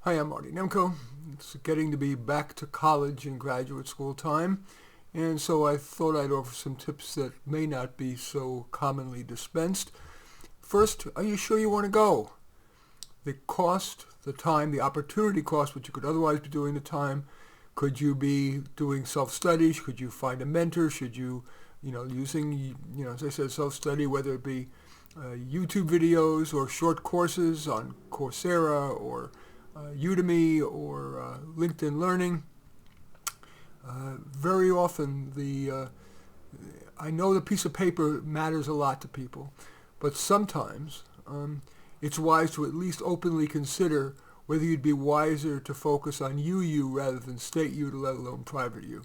Hi, I'm Marty Nemko. It's getting to be back to college and graduate school time, and so I thought I'd offer some tips that may not be so commonly dispensed. First, are you sure you want to go? The cost, the time, the opportunity cost, what you could otherwise be doing the time. Could you be doing self-study? Could you find a mentor? Should you, using, as I said, self-study, whether it be YouTube videos or short courses on Coursera or Udemy or LinkedIn Learning. Very often, I know the piece of paper matters a lot to people, but sometimes it's wise to at least openly consider whether you'd be wiser to focus on UU rather than state U, let alone private U.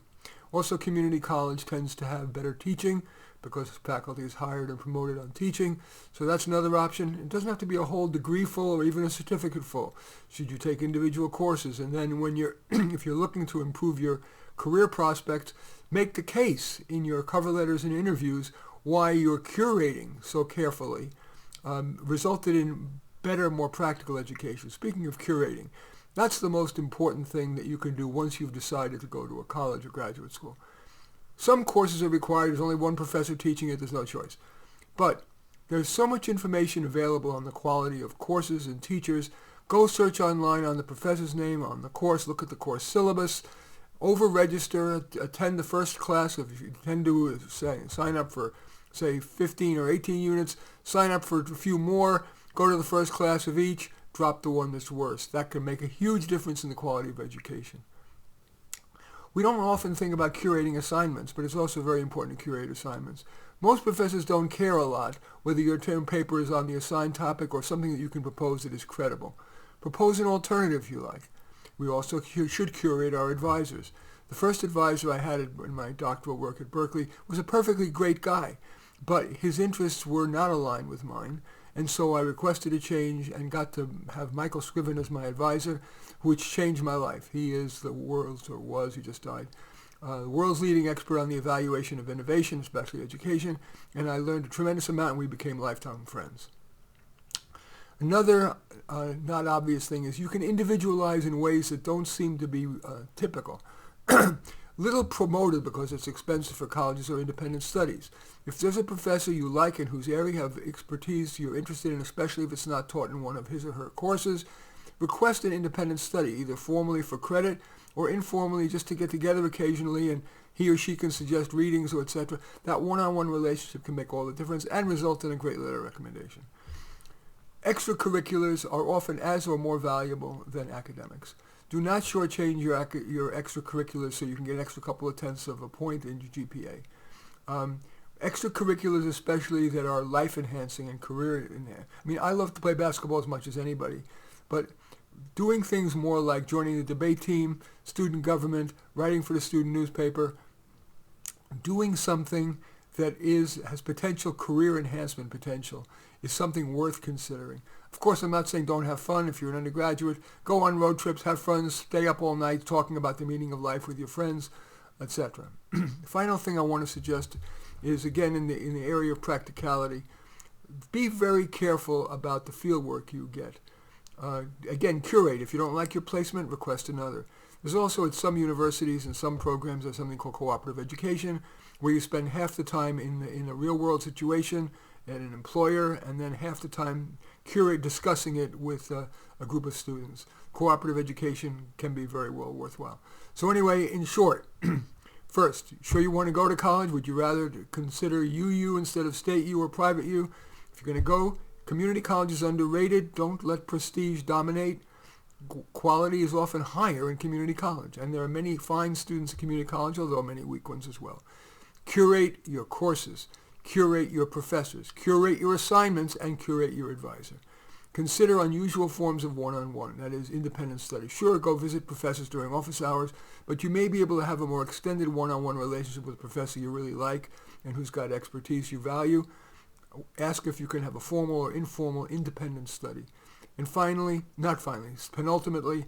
Also, community college tends to have better teaching because faculty is hired and promoted on teaching. So that's another option. It doesn't have to be a whole degree full or even a certificate full. Should you take individual courses? And then when if you're looking to improve your career prospects, make the case in your cover letters and interviews why your curating so carefully resulted in better, more practical education. Speaking of curating, that's the most important thing that you can do once you've decided to go to a college or graduate school. Some courses are required. There's only one professor teaching it. There's no choice. But there's so much information available on the quality of courses and teachers. Go search online on the professor's name, on the course, look at the course syllabus, over-register, attend the first class. If you intend to sign up for, say, 15 or 18 units, sign up for a few more, go to the first class of each, drop the one that's worse. That can make a huge difference in the quality of education. We don't often think about curating assignments, but it's also very important to curate assignments. Most professors don't care a lot whether your term paper is on the assigned topic or something that you can propose that is credible. Propose an alternative if you like. We also should curate our advisors. The first advisor I had in my doctoral work at Berkeley was a perfectly great guy, but his interests were not aligned with mine, and so I requested a change and got to have Michael Scriven as my advisor, which changed my life. He is the world's, or was, he just died, the world's leading expert on the evaluation of innovation, especially education, and I learned a tremendous amount, and we became lifetime friends. Another not obvious thing is you can individualize in ways that don't seem to be typical. Little promoted because it's expensive for colleges or independent studies. If there's a professor you like and whose area of expertise you're interested in, especially if it's not taught in one of his or her courses, request an independent study, either formally for credit or informally just to get together occasionally and he or she can suggest readings or etc. That one-on-one relationship can make all the difference and result in a great letter of recommendation. Extracurriculars are often as or more valuable than academics. Do not shortchange your extracurriculars so you can get an extra couple of tenths of a point in your GPA. Extracurriculars especially that are life-enhancing and career-enhancing. I mean, I love to play basketball as much as anybody, but doing things more like joining the debate team, student government, writing for the student newspaper, doing something that has potential career enhancement potential is something worth considering. Of course, I'm not saying don't have fun. If you're an undergraduate, go on road trips, have fun, stay up all night talking about the meaning of life with your friends, etc. The final thing I want to suggest is, again, in the area of practicality, be very careful about the field work you get. Again, curate. If you don't like your placement, request another. There's also at some universities and some programs there's something called cooperative education, where you spend half the time in a real-world situation at an employer, and then half the time discussing it with a group of students. Cooperative education can be very well worthwhile. So anyway, in short, first, sure you want to go to college? Would you rather consider UU instead of state U or private U? If you're going to go, community college is underrated. Don't let prestige dominate. Quality is often higher in community college, and there are many fine students at community college, although many weak ones as well. Curate your courses. Curate your professors, curate your assignments, and curate your advisor. Consider unusual forms of one-on-one, that is, independent study. Sure, go visit professors during office hours, but you may be able to have a more extended one-on-one relationship with a professor you really like and who's got expertise you value. Ask if you can have a formal or informal independent study. And penultimately,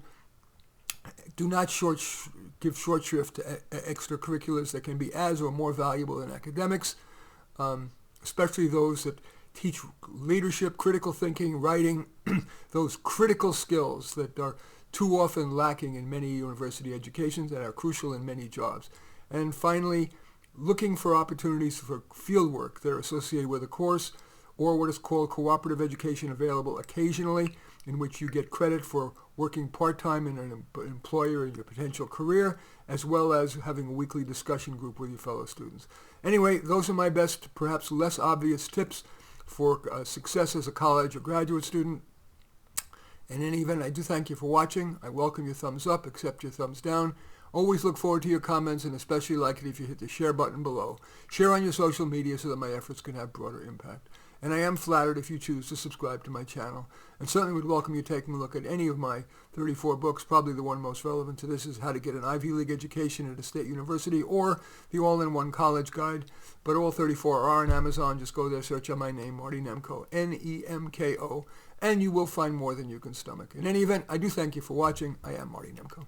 do not give short shrift to extracurriculars that can be as or more valuable than academics, especially those that teach leadership, critical thinking, writing, those critical skills that are too often lacking in many university educations and are crucial in many jobs. And finally, looking for opportunities for field work that are associated with a course, or what is called cooperative education available occasionally, in which you get credit for working part-time in an employer in your potential career, as well as having a weekly discussion group with your fellow students. Anyway, those are my best, perhaps less obvious tips for success as a college or graduate student. In any event, I do thank you for watching. I welcome your thumbs up, accept your thumbs down. Always look forward to your comments, and especially like it if you hit the share button below. Share on your social media so that my efforts can have broader impact. And I am flattered if you choose to subscribe to my channel. And certainly would welcome you taking a look at any of my 34 books. Probably the one most relevant to this is How to Get an Ivy League Education at a State University, or the All-in-One College Guide. But all 34 are on Amazon. Just go there, search on my name, Marty Nemko, Nemko, and you will find more than you can stomach. In any event, I do thank you for watching. I am Marty Nemko.